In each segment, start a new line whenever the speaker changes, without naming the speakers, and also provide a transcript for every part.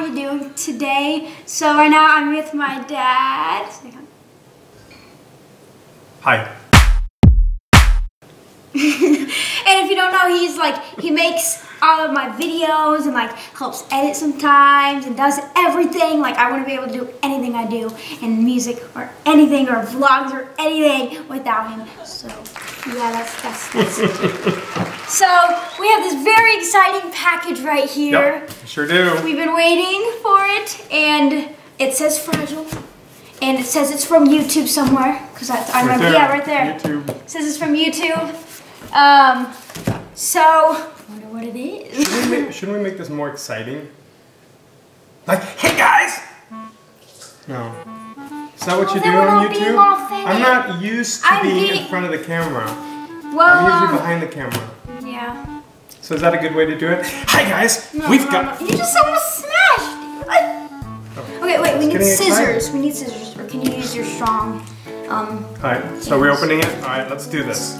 we're doing today. So right now I'm with my dad.
Hi.
And if you don't know, he makes all of my videos and like helps edit sometimes and does everything. Like I wouldn't be able to do anything I do in music or anything or vlogs or anything without him. So yeah, that's So we have this very exciting package right here.
Yep, sure do.
We've been waiting for it, and it says fragile. And it says it's from YouTube somewhere, because I remember, yeah, right there.
YouTube.
It says it's from YouTube. So, I wonder what it is.
Shouldn't we make this more exciting? Like, hey guys! No. Is that what you do on YouTube? I'm not used to being in front of the camera.
Well,
I'm usually behind the camera.
Yeah.
So is that a good way to do it? Hi guys!
No,
We've got...
You just almost smashed! Okay, wait, we need scissors. We need scissors. Or can you use your strong,
Alright, so we're opening it? Alright, let's do this.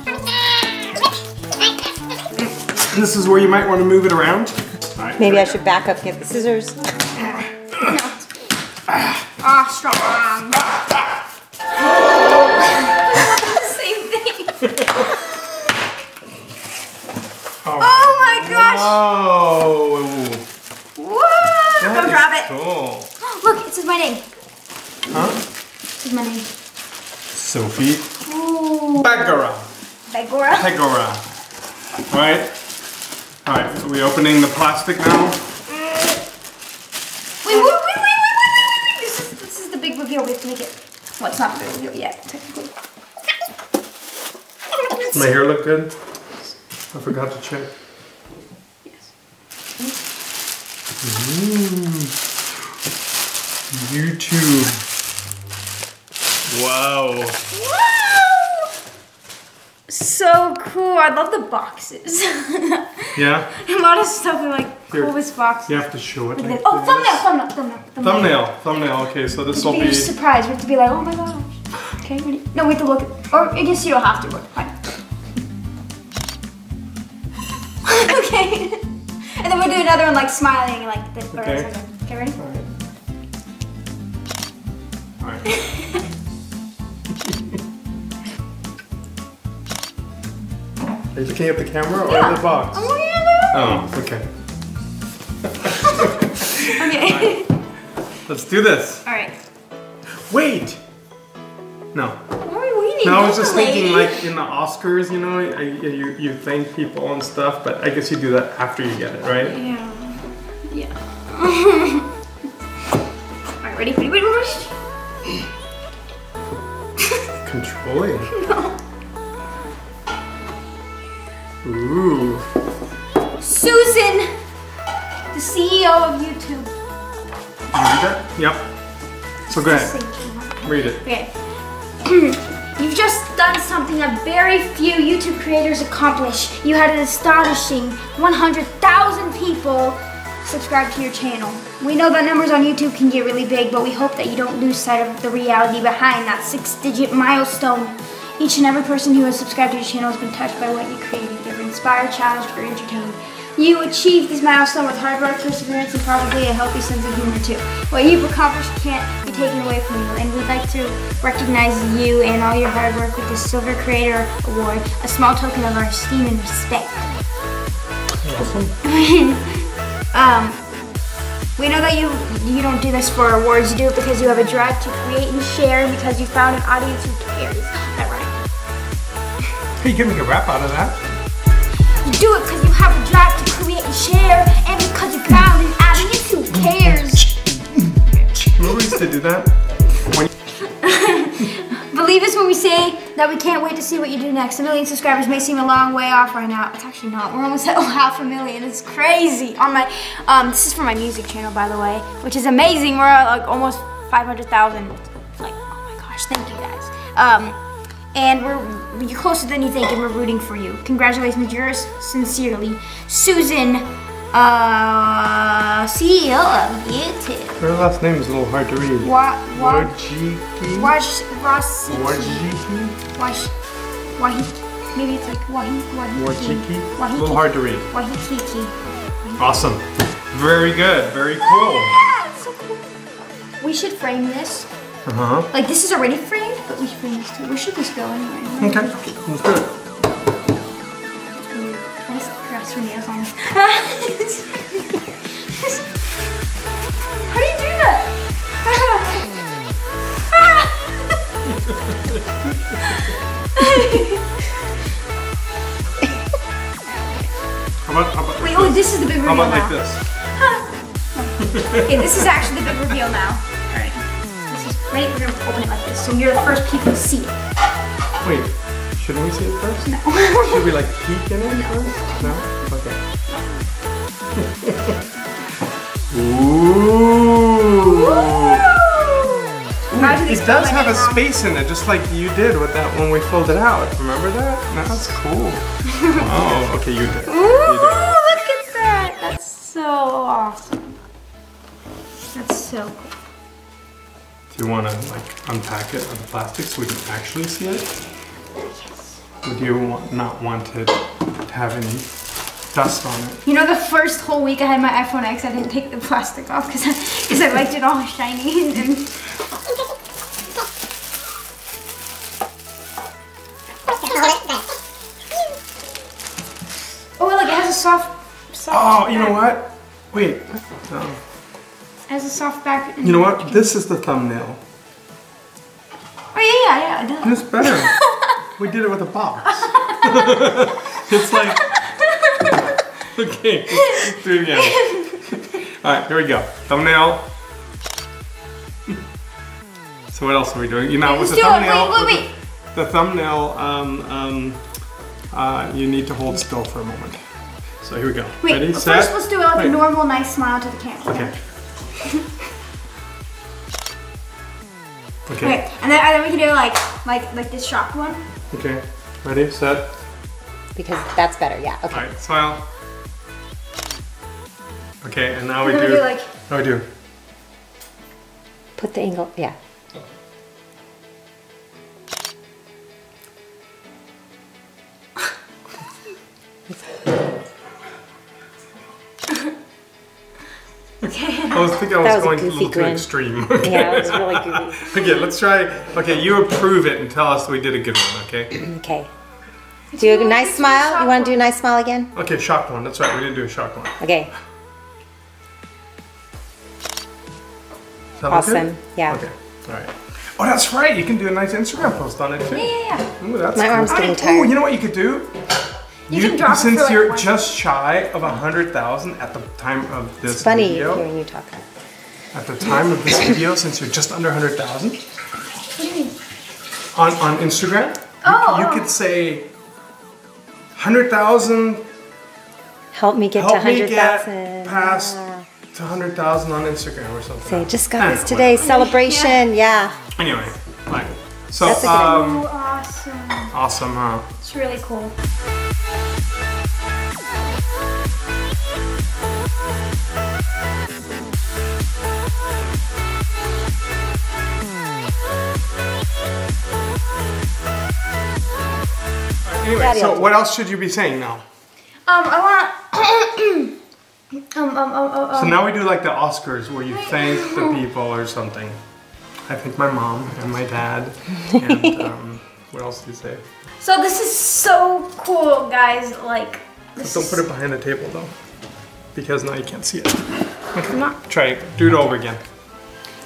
This is where you might want to move it around. Right,
maybe I should back up and get the scissors.
Strong. Same thing. Oh my gosh! Whoa! Don't drop it.
Cool.
Look, it says my name.
Huh?
It says my name.
Sophie.
Ooh.
Pecora.
Pecora.
Alright. Alright, are we opening the plastic now?
Wait. This is the big reveal. We have to make it. Well, it's not the big reveal yet, technically.
Does my hair look good? I forgot to check.
Yes.
YouTube. Wow.
So cool. I love the boxes.
Yeah?
A lot of stuff are like coolest boxes.
You have to show it. Like
oh,
thumbnail. Okay, so this will be...
a surprise. We have to be like, oh my gosh. Okay, ready? No, we have to look at... Or I guess you don't have to, but fine. Okay. And then we'll do another one like smiling and like this.
Okay.
Okay, ready?
Alright. Are you looking at the camera or the box?
I'm looking at it.
Oh, okay.
Okay.
Right. Let's do this.
Alright.
Wait! No.
What are we waiting?
No, I was just thinking like in the Oscars, you know, you thank people and stuff, but I guess you do that after you get it, right?
Yeah. Alright, ready? Wait.
Controlling.
No.
Ooh.
Susan, the CEO of YouTube.
Did you read that? Yep. So go ahead. Read it.
Okay. You've just done something that very few YouTube creators accomplish. You had an astonishing 100,000 people subscribe to your channel. We know that numbers on YouTube can get really big, but we hope that you don't lose sight of the reality behind that 6-digit milestone. Each and every person who has subscribed to your channel has been touched by what you created. They're inspired, challenged, or entertained. You achieved this milestone with hard work, perseverance, and probably a healthy sense of humor too. What you've accomplished can't be taken away from you, and we'd like to recognize you and all your hard work with the Silver Creator Award, a small token of our esteem and respect.
Awesome.
We know that you don't do this for awards. You do it because you have a drive to create and share, and because you found an audience who cares. Is that right?
Hey, you can make a rap out of that.
You do it because you have a drive to create and share, and because you found an audience who cares.
Remember we used to do that?
Believe us when we say that we can't wait to see what you do next. 1 million subscribers may seem a long way off right now. It's actually not. We're almost at 500,000. It's crazy. On my this is for my music channel, by the way, which is amazing. We're at like almost 500,000. Like, oh my gosh, thank you guys. And you're closer than you think, and we're rooting for you. Congratulations, yours sincerely, Susan, CEO of YouTube.
Her last name is a little hard to read. Wajiki?
Wajiki? Maybe it's like Wajiki?
A little hard to read.
Wajiki.
Awesome. Very good. Very cool.
we should frame this.
Uh-huh.
Like this is already framed, but we should frame this too. Where should this go anyway?
Okay, let's do it.
I just press her nails on this. How do you do that?
How about
wait, oh, this is the big reveal
now. How about
now.
like this?
Okay, this is actually the big reveal now. Alright. This is ready, we're gonna open it like this. So you're the first people to see it.
Wait, shouldn't we see it first?
No.
Should we like peek in it first? No? Okay. Ooh! It does have a space in it, just like you did with that when we filled it out. Remember that? That's cool. Oh, okay, you did.
Ooh, look at that! That's so awesome. That's so cool.
Do you want to like unpack it on the plastic so we can actually see it?
Yes.
Would you not want it to have any dust on it?
You know, the first whole week I had my iPhone X, I didn't take the plastic off because I liked it all shiny. And oh, look, it has a soft
oh, you know what? Wait. No.
It has a soft back.
You know what? This is the thumbnail.
Oh, yeah, it does.
It's better. We did it with a box. It's like... Okay, let's do it again. Alright, here we go. Thumbnail. So what else are we doing? You know, with the thumbnail...
Wait.
The thumbnail, you need to hold still for a moment. So here we go.
Wait,
ready,
first
set?
let's do it like a normal, nice smile to the camera.
Okay. Okay.
Okay, and then we can do like this shocked one.
Okay. Ready, set.
Because that's better, yeah. Okay.
Alright, smile. Okay, and now we
And then
do.
we do like.
Now we do.
Put the angle, yeah.
Okay.
I was thinking I was going a little too extreme. Okay.
Yeah, it was really goofy.
Okay, let's try. Okay, you approve it and tell us we did a good one, okay?
Okay. Do a nice smile. You want to do a nice smile again?
Okay, shocked one. That's right, we didn't do a shocked one.
Okay.
Does that look
Awesome.
good?
Yeah.
Okay, alright. Oh, that's right, you can do a nice Instagram post on it too.
Yeah.
Ooh, that's
My
cool.
arm's getting
Oh,
tired.
you know what you could do?
You can drop it
since
for, like,
you're
one
just shy of 100,000 at the time of this
It's funny
video.
hearing you talk.
At the time of this video, since you're just under 100,000
What do you mean?
on Instagram, you could say 100,000.
Help me get to
Help me
100,000.
get past to 100,000 on Instagram or something.
Say, just got this today. Celebration. Yeah.
Anyway, right. So
That's a good
Oh, awesome.
awesome, huh?
It's really cool.
Anyway,
Daddy, I'll
so
do
what else should you be saying now?
I want.
So now we do like the Oscars where you thank the people or something. I thank my mom and my dad. And what else do you say?
So this is so cool, guys. Like,
Don't put it behind the table though, because now you can't see it.
I'm not.
Try it. Do it over again.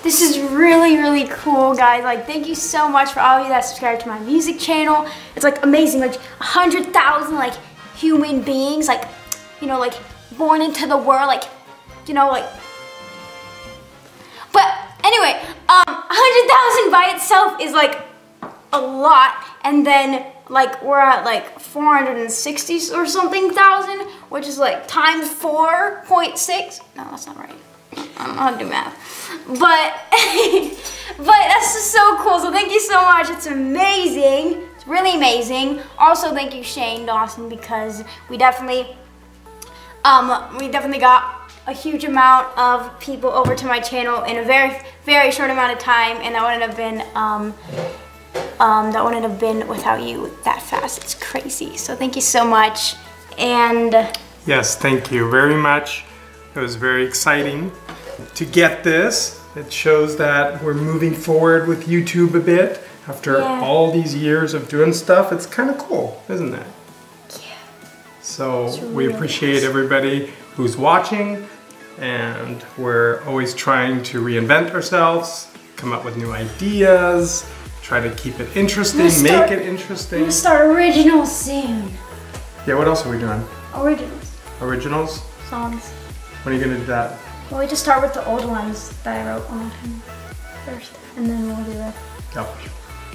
This is really, really cool, guys. Like, thank you so much for all of you that subscribe to my music channel. It's like amazing, like 100,000 like human beings, like, you know, like born into the world, like, you know, like. But anyway, 100,000 by itself is like a lot, and then like we're at like 460 or something thousand, which is like times 4.6. No, that's not right. I don't know how to do math. But that's just so cool. So thank you so much. It's amazing. It's really amazing. Also, thank you, Shane Dawson, because we definitely got a huge amount of people over to my channel in a very, very short amount of time, and that wouldn't have been without you that fast. It's crazy. So thank you so much. And
yes, thank you very much. It was very exciting to get this. It shows that we're moving forward with YouTube a bit. After all these years of doing stuff, it's kind of cool, isn't it?
Yeah.
So we appreciate everybody who's watching, and we're always trying to reinvent ourselves, come up with new ideas, try to keep it interesting, make it interesting.
We're gonna start originals soon.
Yeah, what else are we doing?
Originals.
Originals?
Songs.
When are you gonna do that?
Well, we just start with the old ones that I wrote on time first, and then we'll do that.
Yep.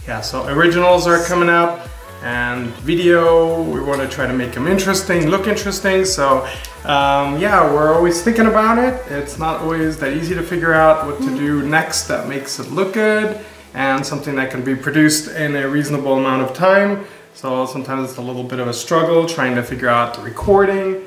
Yeah, so originals are coming up, and video, we want to try to make them interesting, look interesting. So yeah, we're always thinking about it. It's not always that easy to figure out what to do next that makes it look good, and something that can be produced in a reasonable amount of time. So sometimes it's a little bit of a struggle trying to figure out the recording,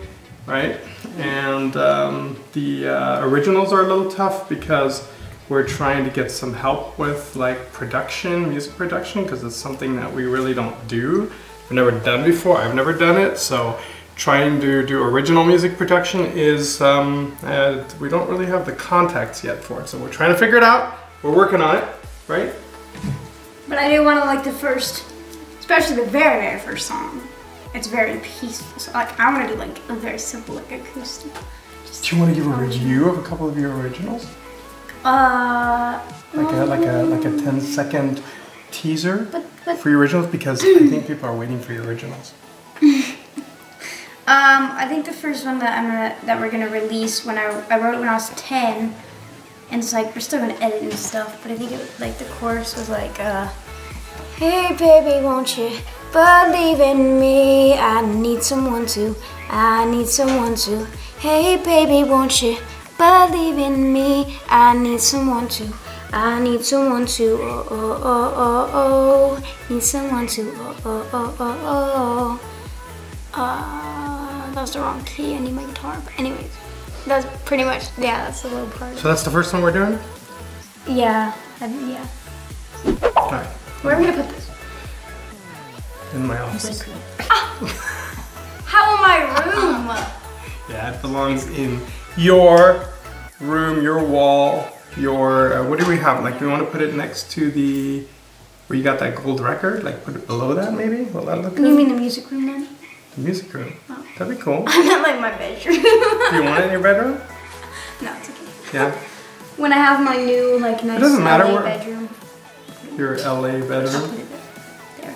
right? And the originals are a little tough because we're trying to get some help with like production, music production, because it's something that we really don't do. We've never done before. I've never done it, so trying to do original music production is, we don't really have the contacts yet for it. So we're trying to figure it out. We're working on it, right?
But I do want to like the first, especially the very, very first song. It's very peaceful. So like I want to do like a very simple like acoustic.
Do you want to give a review of a couple of your originals? Like a 10-second teaser for your originals, because I think people are waiting for your originals.
I think the first one that we're gonna release I wrote it when I was 10, and it's like we're still gonna edit and stuff. But I think the chorus was like, hey baby, won't you believe in me? I need someone to. Hey baby, won't you believe in me? I need someone to. Need someone to. That was the wrong key. I need my guitar. But anyways, that's pretty much, yeah, that's the little part.
So that's the first one we're doing?
Yeah, yeah.
Alright.
Where are we gonna put this?
In my office.
How in my room?
Yeah, it belongs in your room, your wall, your, what do we have? Like, we want to put it next to the, where you got that gold record? Like, put it below that maybe? Will that look good?
You mean the music room then?
The music room? Oh. That'd be cool.
I meant like my bedroom.
Do you want it in your bedroom?
No, it's okay.
Yeah?
When I have my new, like, nice LA bedroom.
Your LA bedroom?
There.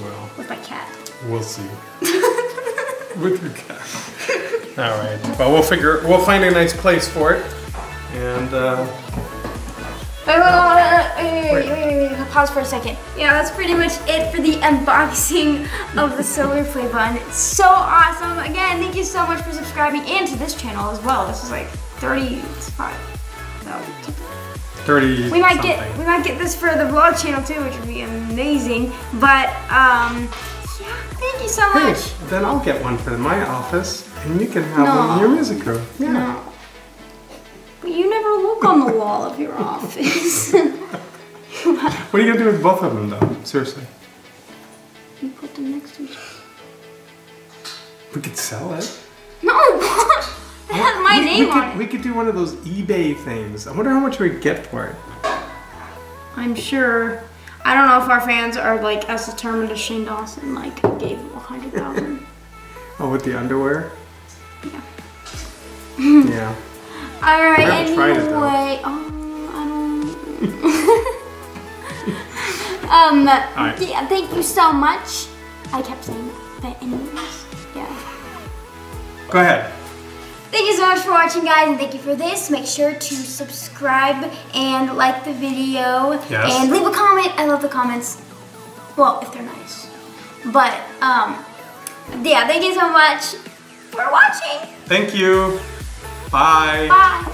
Well.
With my cat.
We'll see. With your cat. All right. Well, we'll find a nice place for it. And,
wait, pause for a second. Yeah, that's pretty much it for the unboxing of the solar play button. It's so awesome. Again, thank you so much for subscribing, and to this channel as well. This is like 35. No,
30.
We might get this for the vlog channel too, which would be amazing. But yeah, thank you so much.
Hey, then I'll get one for my office, and you can have one in your music room. Yeah.
No. But you never look on the wall of your office.
What are you gonna do with both of them, though? Seriously.
You put them next to each other.
We could sell it.
No, what? It has my name on it.
We could do one of those eBay things. I wonder how much we'd get for it.
I'm sure. I don't know if our fans are like as determined as Shane Dawson, like gave him 100,000.
Oh, with the underwear?
Yeah.
Yeah.
Alright,
anyway.
Yeah, thank you so much. I kept saying that, but anyways, yeah.
Go ahead.
Thank you so much for watching, guys, and thank you for this. Make sure to subscribe and like the video.
Yes.
And leave a comment. I love the comments. Well, if they're nice. But, yeah, thank you so much for watching.
Thank you. Bye.
Bye.